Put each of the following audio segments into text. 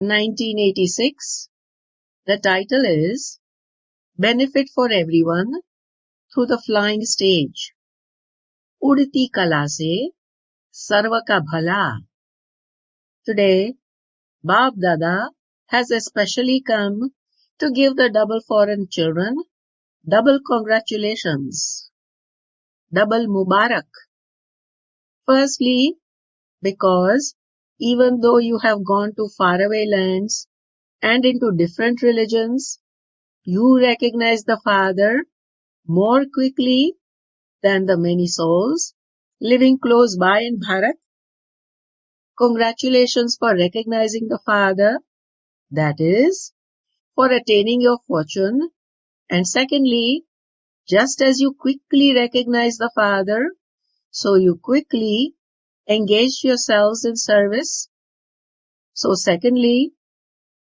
1986. The title is Benefit for Everyone Through the Flying Stage. उड़ती कला से सर्व का भला. Today, Baap Dada has especially come to give the double foreign children double congratulations, double Mubarak. Firstly, because even though you have gone to faraway lands and into different religions, you recognize the Father more quickly than the many souls living close by in Bharat. Congratulations for recognizing the Father, that is, for attaining your fortune. And secondly, just as you quickly recognize the Father, so you quickly engage yourselves in service. So secondly,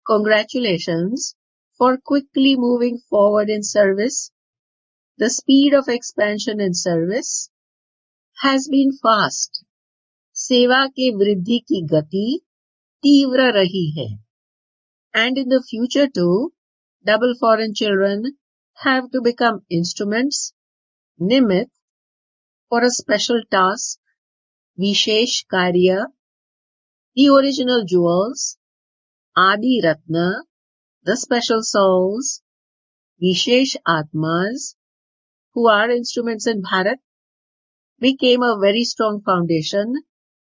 congratulations for quickly moving forward in service. The speed of expansion in service has been fast. सेवा के वृद्धि की गति तीव्र रही है. And in the future too, double foreign children have to become instruments, निमित्त, for a special task, विशेष कार्य. The original jewels, Adi Ratna, the special souls, Vishesh Atmas, who are instruments in Bharat, became a very strong foundation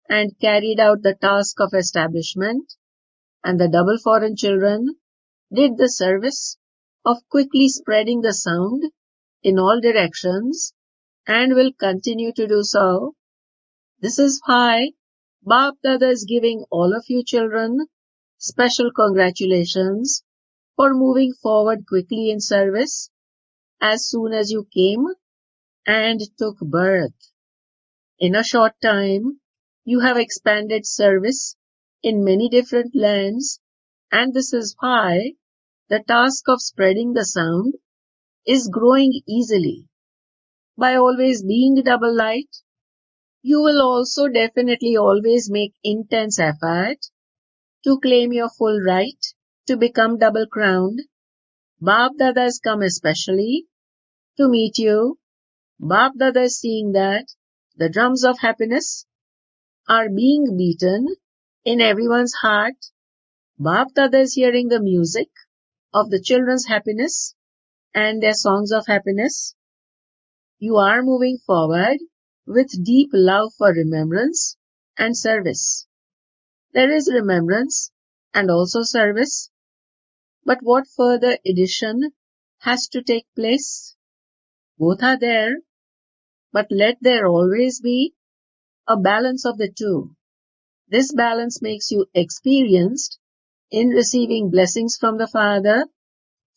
and carried out the task of establishment, and the double foreign children did the service of quickly spreading the sound in all directions and will continue to do so. This is why Baap Dada is giving all of you children special congratulations for moving forward quickly in service as soon as you came and took birth. In a short time, you have expanded service in many different lands, and this is why the task of spreading the sound is growing easily. By always being double light, you will also definitely always make intense effort to claim your full right to become double crowned. Baap Dada has come especially to meet you. Baap Dada is seeing that the drums of happiness are being beaten in everyone's heart. Baap Dada is hearing the music of the children's happiness and their songs of happiness. You are moving forward with deep love for remembrance and service. There is remembrance and also service, but what further addition has to take place? Both are there, but let there always be a balance of the two. This balance makes you experienced in receiving blessings from the Father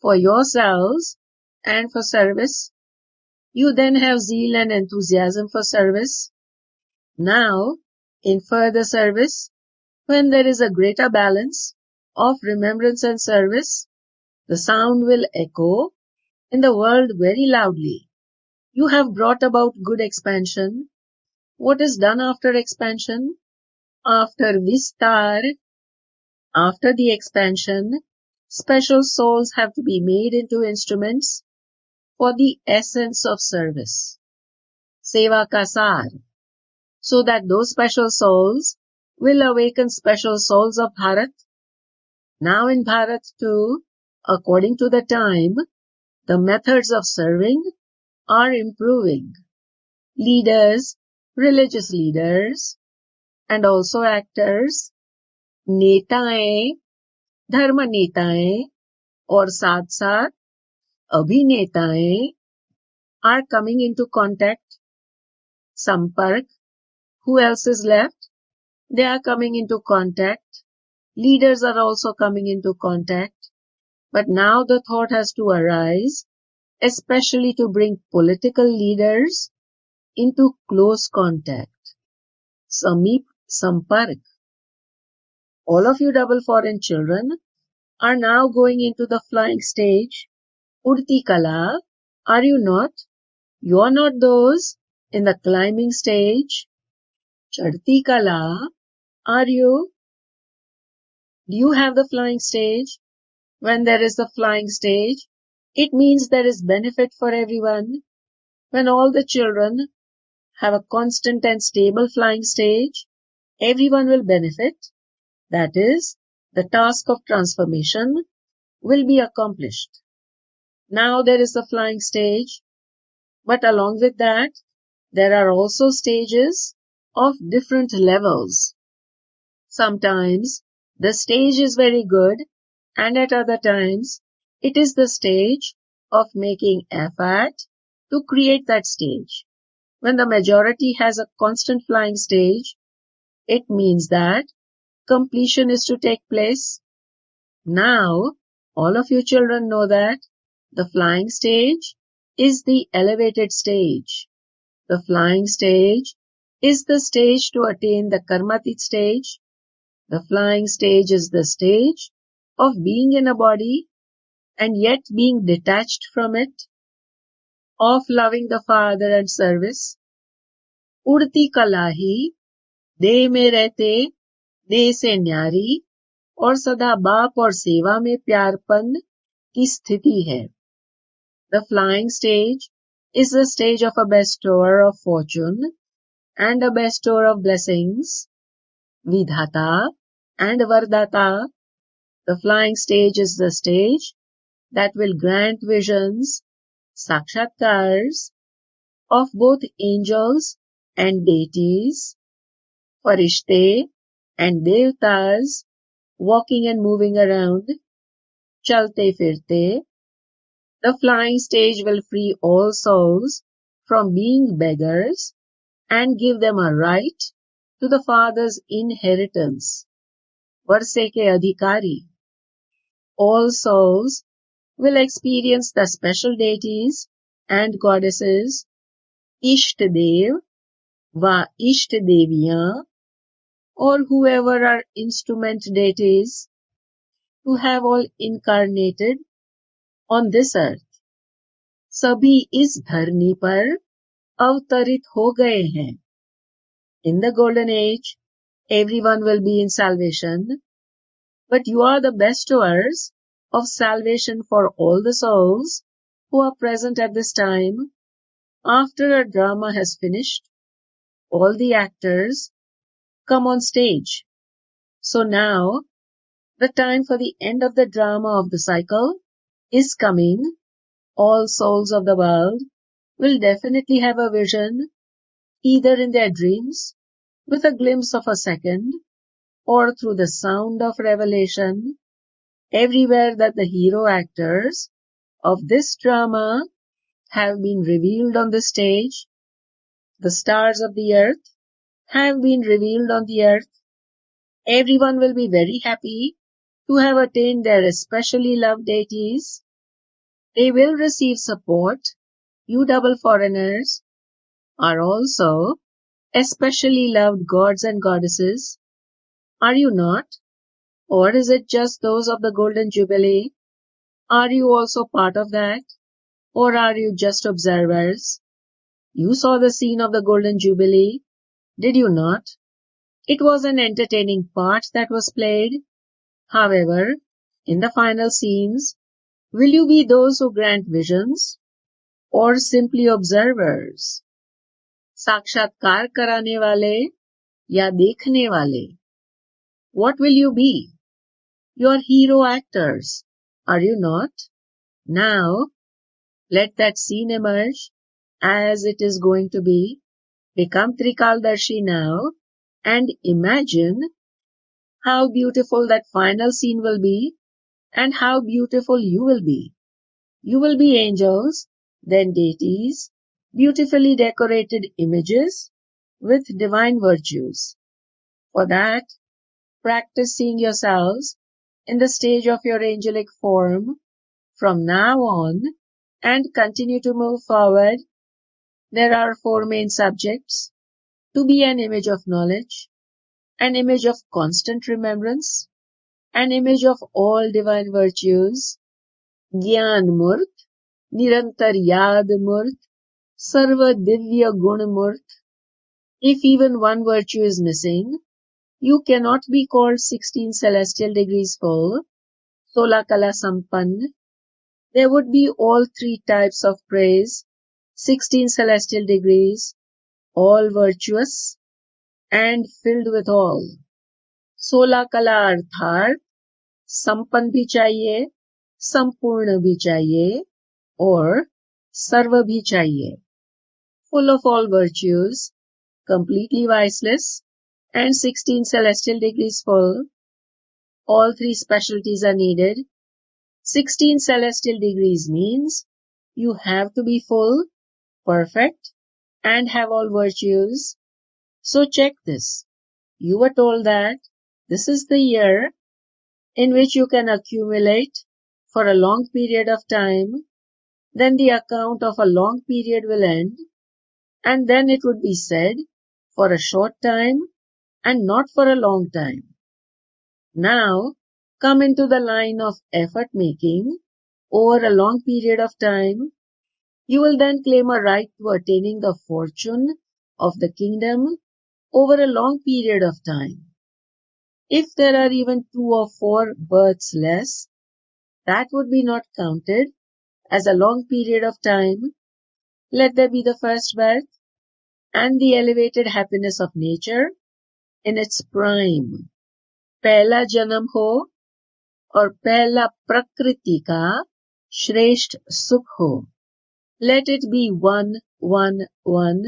for yourselves and for service. You then have zeal and enthusiasm for service. Now, in further service, when there is a greater balance of remembrance and service, the sound will echo in the world very loudly. You have brought about good expansion. What is done after expansion? After Vistar, after the expansion, special souls have to be made into instruments for the essence of service, Seva ka sar, so that those special souls will awaken special souls of Bharat. Now in Bharat too, according to the time, the methods of serving are improving. Leaders, religious leaders, and also actors, नेताएं, धर्म नेताएं और साथ-साथ अभिनेताएं are coming into contact. Sampark, who else is left? They are coming into contact. Leaders are also coming into contact. But now the thought has to arise, especially to bring political leaders into close contact. Samip Sampark. All of you double foreign children are now going into the flying stage. Udti Kala, are you not? You are not those in the climbing stage. Chadti Kala, are you? Do you have the flying stage? When there is the flying stage, it means there is benefit for everyone. When all the children have a constant and stable flying stage, everyone will benefit. That is, the task of transformation will be accomplished. Now there is the flying stage, but along with that, there are also stages of different levels. Sometimes the stage is very good, and at other times it is the stage of making effort to create that stage. When the majority has a constant flying stage, it means that completion is to take place. Now, all of you children know that the flying stage is the elevated stage. The flying stage is the stage to attain the karmatit stage. The flying stage is the stage of being in a body and yet being detached from it, of loving the Father and service. उड़ती कला ही देह में रहते देह से न्यारी और सदा बाप और सेवा में प्यारपन की स्थिति है. The flying stage is the stage of a bestower of fortune and a bestower of blessings, Vidhata and Vardata. The flying stage is the stage that will grant visions, sakshatkars, of both angels and deities, farishte and devtas, walking and moving around, chalte firte. The flying stage will free all souls from being beggars and give them a right to the Father's inheritance, varse ke adhikari. All souls will experience the special deities and goddesses, Ishtadev va Ishtadeviyan, or whoever are instrument deities who have all incarnated on this earth. सभी इस धरनी पर अवतरित हो गए हैं. In the golden age, everyone will be in salvation, but you are the bestowers of salvation for all the souls who are present at this time. After a drama has finished, all the actors come on stage. So now, the time for the end of the drama of the cycle is coming. All souls of the world will definitely have a vision, either in their dreams, with a glimpse of a second, or through the sound of revelation, everywhere that the hero actors of this drama have been revealed on the stage. The stars of the earth have been revealed on the earth. Everyone will be very happy to have attained their especially loved deities. They will receive support. You double foreigners are also especially loved gods and goddesses. Are you not? Or is it just those of the Golden Jubilee? Are you also part of that? Or are you just observers? You saw the scene of the Golden Jubilee, did you not? It was an entertaining part that was played. However, in the final scenes, will you be those who grant visions or simply observers? साक्षात्कार कराने वाले या देखने वाले? What will you be? You are hero actors, are you not? Now, let that scene emerge as it is going to be. Become Trikaldarshi now and imagine how beautiful that final scene will be and how beautiful you will be. You will be angels, then deities, beautifully decorated images with divine virtues. For that, practice seeing yourselves in the stage of your angelic form from now on and continue to move forward. There are 4 main subjects: to be an image of knowledge, an image of constant remembrance, an image of all divine virtues, Gyan Murt, Nirantar Yad Murt, Sarva Divya Gun Murt. If even one virtue is missing, You cannot be called 16 celestial degrees full, 16 kala sampann. There would be all three types of praise, 16 celestial degrees, all virtuous and filled with all. 16 कला अर्थात संपन्न भी चाहिए, संपूर्ण भी चाहिए और सर्व भी चाहिए. Full of all virtues, completely viceless, and 16 celestial degrees full. All three specialties are needed. 16 celestial degrees means you have to be full, perfect, and have all virtues. So check this. You were told that this is the year in which you can accumulate for a long period of time. Then the account of a long period will end, and then it would be said for a short time and not for a long time. Now, come into the line of effort making over a long period of time. You will then claim a right to attaining the fortune of the kingdom over a long period of time. If there are even 2 or 4 births less, that would be not counted as a long period of time. Let there be the first birth and the elevated happiness of nature in its prime. पहला जन्म हो और पहला प्रकृति का श्रेष्ठ सुख हो. Let it be one, one, one.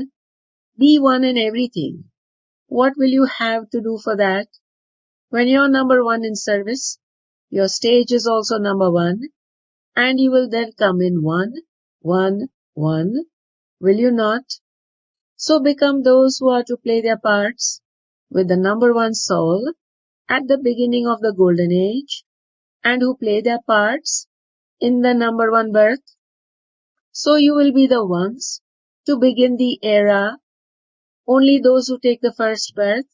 Be one in everything. What will you have to do for that? When you're number one in service, your stage is also number one, and you will then come in one, one, one. Will you not? So become those who are to play their parts with the number one soul at the beginning of the golden age, and who play their parts in the number one birth. So you will be the ones to begin the era. Only those who take the first birth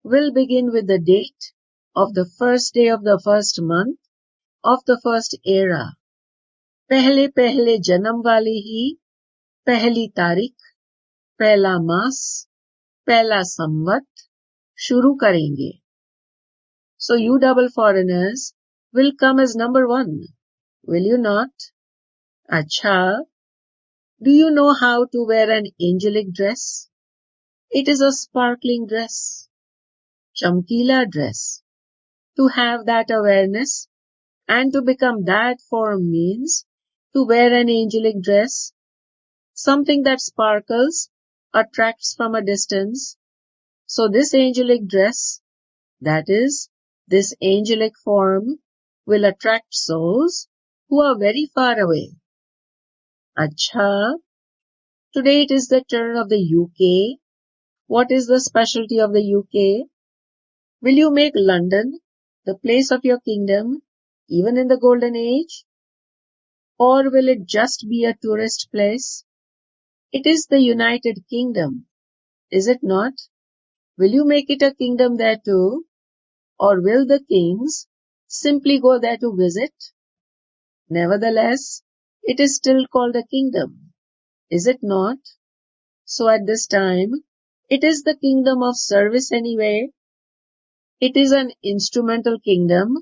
will begin with the date of the first day of the first month of the first era. पहले पहले जन्म वाले ही पहली तारीख, पहला मास, पहला संवत शुरू करेंगे. So you double foreigners will come as number one, will you not? Acha, do you know how to wear an angelic dress? It is a sparkling dress, chamkila dress. To have that awareness and to become that form means to wear an angelic dress, something that sparkles, attracts from a distance. So this angelic dress, that is, this angelic form, will attract souls who are very far away. Acha, today it is the turn of the UK. What is the specialty of the UK? Will you make London the place of your kingdom, even in the golden age? Or will it just be a tourist place? It is the United Kingdom, is it not? Will you make it a kingdom there too? Or will the kings simply go there to visit? Nevertheless, it is still called a kingdom, is it not? So at this time, it is the kingdom of service anyway. It is an instrumental kingdom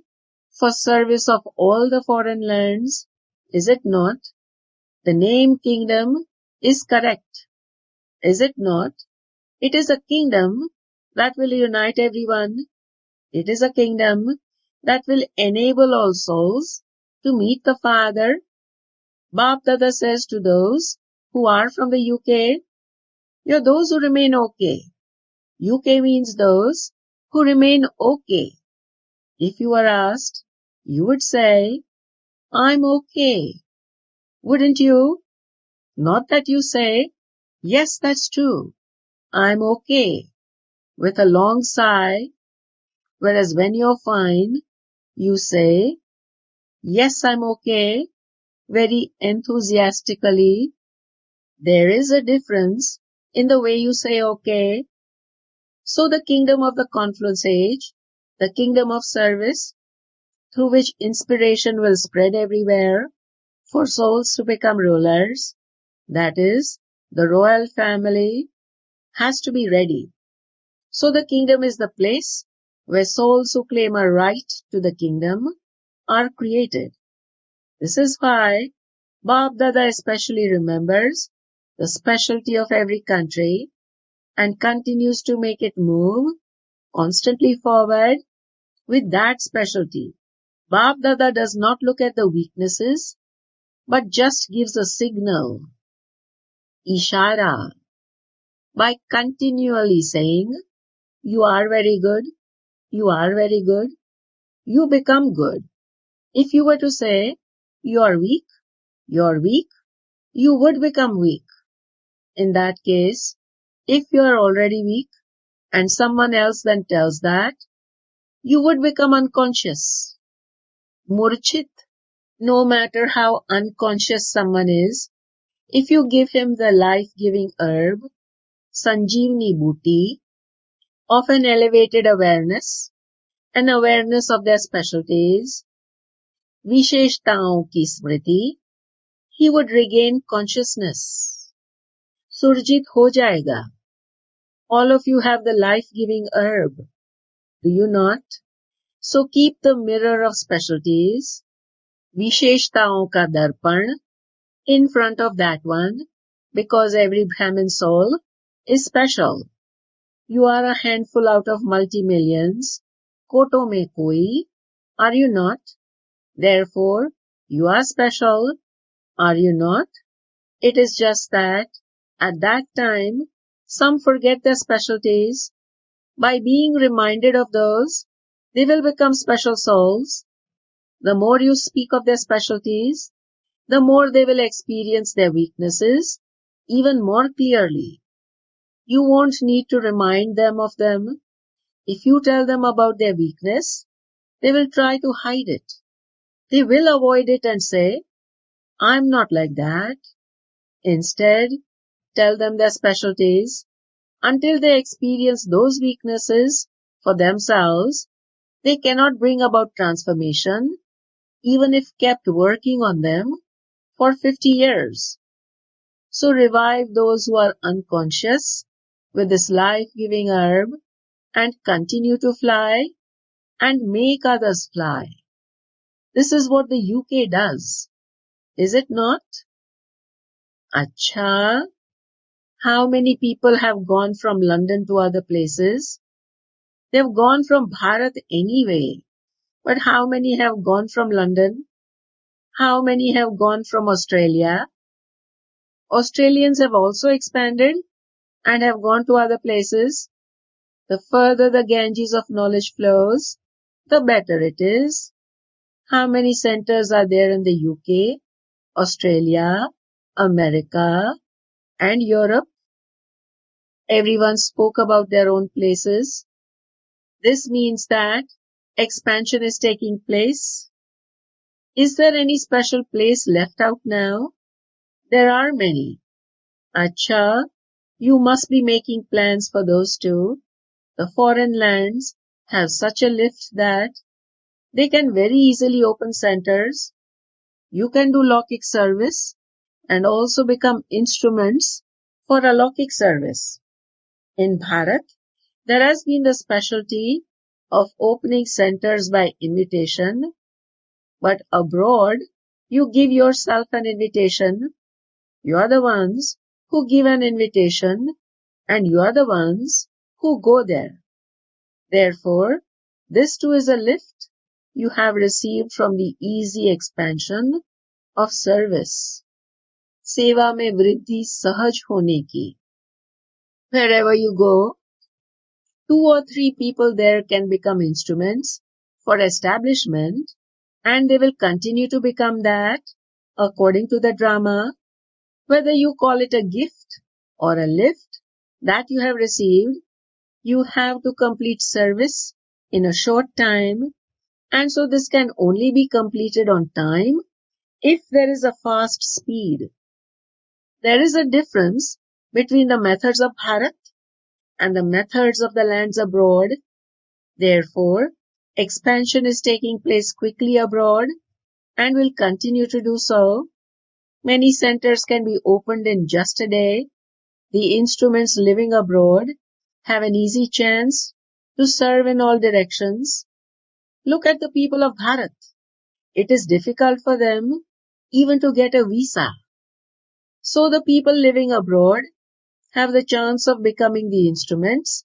for service of all the foreign lands, is it not? The name kingdom is correct, is it not? It is a kingdom that will unite everyone. It is a kingdom that will enable all souls to meet the Father. Bap Dada says to those who are from the UK, you're those who remain okay. UK means those who remain okay. If you are asked, you would say, I'm okay. Wouldn't you? Not that you say, yes, that's true. I'm okay, with a long sigh, whereas when you're fine, you say, yes, I'm okay, very enthusiastically. There is a difference in the way you say okay. So the kingdom of the confluence age, the kingdom of service, through which inspiration will spread everywhere for souls to become rulers, that is, the royal family, has to be ready. So the kingdom is the place where souls who claim a right to the kingdom are created. This is why Bab Dada especially remembers the specialty of every country and continues to make it move constantly forward with that specialty. Bab Dada does not look at the weaknesses, but just gives a signal, ishara, by continually saying, you are very good, you are very good, you become good. If you were to say, you're weak, you would become weak. In that case, if you are already weak and someone else then tells that, you would become unconscious, murchit. No matter how unconscious someone is, if you give him the life-giving herb, Sanjeevani Booty, of an elevated awareness, an awareness of their specialties, Visheshtaon ki smriti, he would regain consciousness. Surjit ho jayega. All of you have the life-giving herb, do you not? So keep the mirror of specialties, Visheshtaon ka darpan, in front of that one, because every Brahmin soul is special. You are a handful out of multi-millions, koto mein koi, are you not? Therefore, you are special, are you not? It is just that, at that time, some forget their specialties. By being reminded of those, they will become special souls. The more you speak of their specialties, the more they will experience their weaknesses even more clearly. You won't need to remind them of them. If you tell them about their weakness, they will try to hide it. They will avoid it and say, I'm not like that. Instead, tell them their specialties. Until they experience those weaknesses for themselves, they cannot bring about transformation, even if kept working on them for 50 years. So revive those who are unconscious with this life-giving herb and continue to fly and make others fly. This is what the UK does, is it not? Acha, how many people have gone from London to other places? They've gone from Bharat anyway. But how many have gone from London? How many have gone from Australia? Australians have also expanded and have gone to other places. The further the Ganges of knowledge flows, the better it is. How many centers are there in the UK, Australia, America, and Europe? Everyone spoke about their own places. This means that expansion is taking place. Is there any special place left out now? There are many. Acha, you must be making plans for those too. The foreign lands have such a lift that they can very easily open centers. You can do Lokik service and also become instruments for a Lokik service. In Bharat, there has been the specialty of opening centers by invitation, but abroad, you give yourself an invitation. You are the ones who give an invitation, and you are the ones who go there. Therefore, this too is a lift you have received from the easy expansion of service. Seva mein vriddhi sahaj hone ki. Wherever you go, 2 or 3 people there can become instruments for establishment, and they will continue to become that according to the drama, whether you call it a gift or a lift that you have received. You have to complete service in a short time, and so this can only be completed on time if there is a fast speed. There is a difference between the methods of Bharat and the methods of the lands abroad. Therefore, expansion is taking place quickly abroad and will continue to do so. Many centers can be opened in just a day. The instruments living abroad have an easy chance to serve in all directions. Look at the people of Bharat. It is difficult for them even to get a visa. So the people living abroad have the chance of becoming the instruments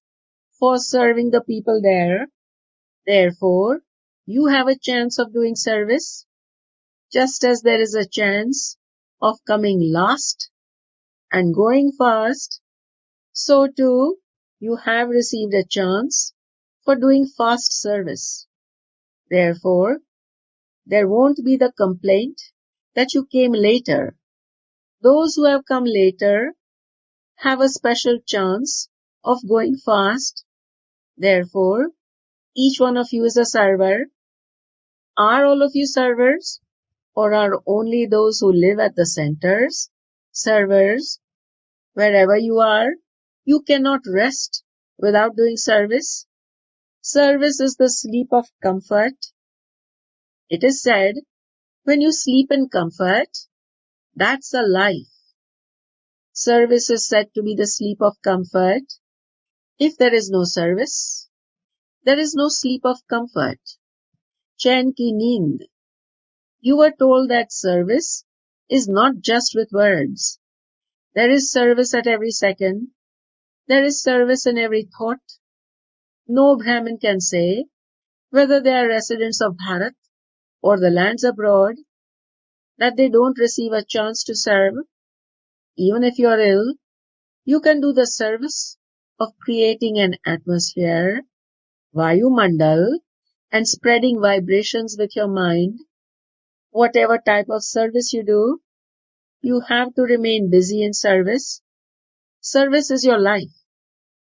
for serving the people there. Therefore, you have a chance of doing service, just as there is a chance of coming last and going fast. So too, you have received a chance for doing fast service. Therefore, there won't be the complaint that you came later. Those who have come later have a special chance of going fast. Therefore, each one of you is a server. Are all of you servers, or are only those who live at the centers servers? Wherever you are, you cannot rest without doing service. Service is the sleep of comfort. It is said, when you sleep in comfort, that's a life. Service is said to be the sleep of comfort. If there is no service, there is no sleep of comfort. Chain ki neend. You were told that service is not just with words. There is service at every second. There is service in every thought. No Brahmin can say whether they are residents of Bharat or the lands abroad that they don't receive a chance to serve. Even if you are ill, you can do the service of creating an atmosphere, Vayumandal, and spreading vibrations with your mind. Whatever type of service you do, you have to remain busy in service. Service is your life.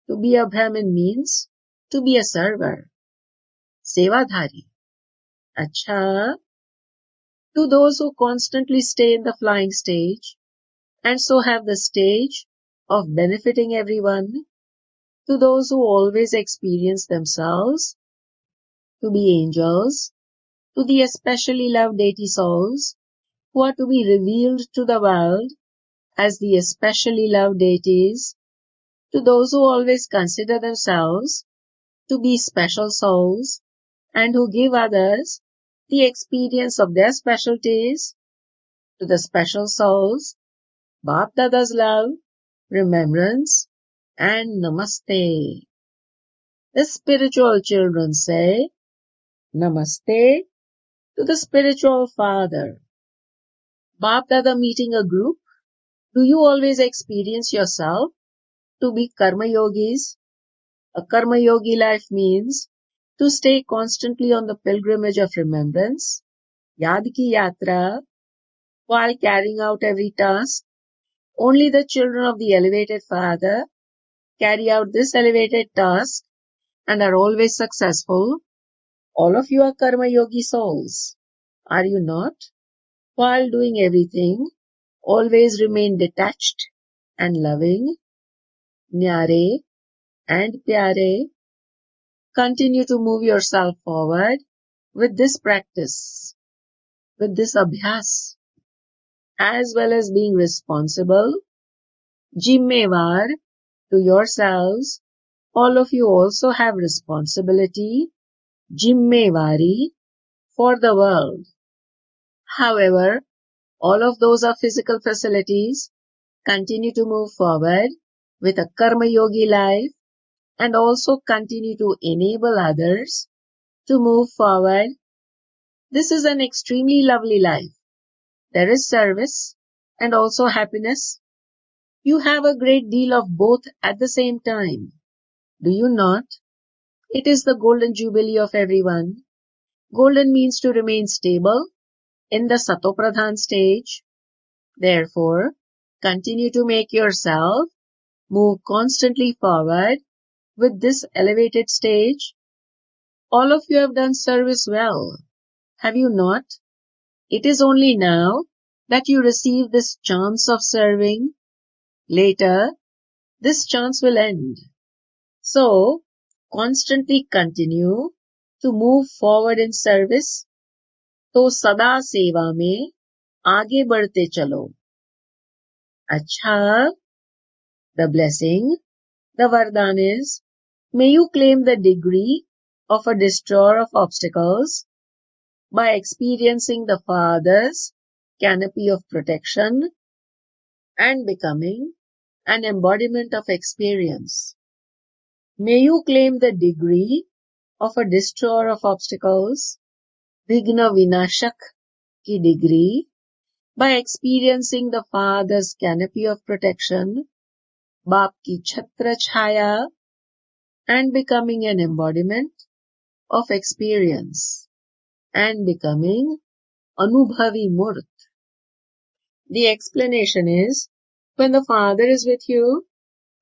To be a Brahmin means to be a server. Sevadhari. Acha. To those who constantly stay in the flying stage and so have the stage of benefiting everyone, to those who always experience themselves to be angels, to the especially loved deity souls who are to be revealed to the world as the especially loved deities, to those who always consider themselves to be special souls and who give others the experience of their specialties, to the special souls, Baap Dada's love, remembrance, and Namaste. The spiritual children say Namaste to the spiritual father. Baap Dada meeting a group, do you always experience yourself to be karma yogis? A karma yogi life means to stay constantly on the pilgrimage of remembrance, Yad ki yatra, while carrying out every task. Only the children of the elevated Father carry out this elevated task and are always successful. All of you are karma yogi souls, are you not? While doing everything, always remain detached and loving, nyare and pyare. Continue to move yourself forward with this practice, with this abhyas, as well as being responsible, जिम्मेवार to yourselves. All of you also have responsibility, जिम्मेवारी, for the world. However, all of those are physical facilities. Continue to move forward with a karma yogi life and also continue to enable others to move forward. This is an extremely lovely life. There is service and also happiness. You have a great deal of both at the same time. Do you not? It is the golden jubilee of everyone. Golden means to remain stable in the Satopradhan stage. Therefore, continue to make yourself move constantly forward with this elevated stage. All of you have done service well, have you not? It is only now that you receive this chance of serving. Later, this chance will end. So, constantly continue to move forward in service. तो सदा सेवा में आगे बढ़ते चलो. अच्छा, the blessing, the vardhan is May you claim the degree of a destroyer of obstacles by experiencing the Father's canopy of protection and becoming an embodiment of experience. May you claim the degree of a destroyer of obstacles, Vigna Vinashak ki degree, by experiencing the Father's canopy of protection, Baap ki chhatra chhaya, and becoming an embodiment of experience, and becoming Anubhavi Murt. The explanation is, when the Father is with you,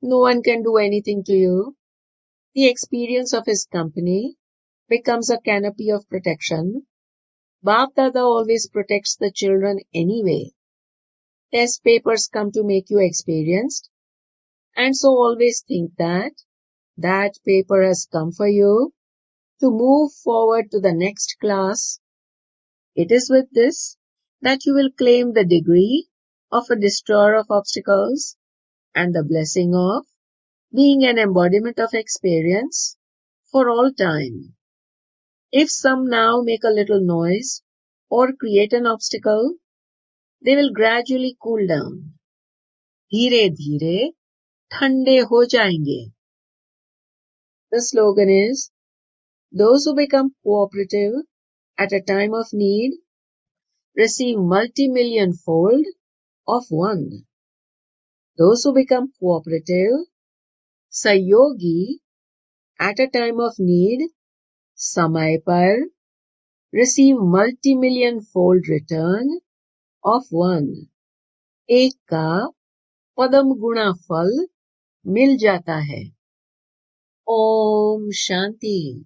no one can do anything to you. The experience of His company becomes a canopy of protection. Baap Dada always protects the children anyway. Test papers come to make you experienced, and so always think that that paper has come for you to move forward to the next class. It is with this that you will claim the degree of a destroyer of obstacles and the blessing of being an embodiment of experience for all time. If some now make a little noise or create an obstacle, they will gradually cool down. धीरे धीरे ठंडे हो जाएंगे. The slogan is, those who become cooperative at a time of need receive multi-million fold of one. Those who become cooperative, Sayogi, at a time of need, Samay par, receive multi-million fold return of one. एक का पदम गुणा फल मिल जाता है. Om Shanti.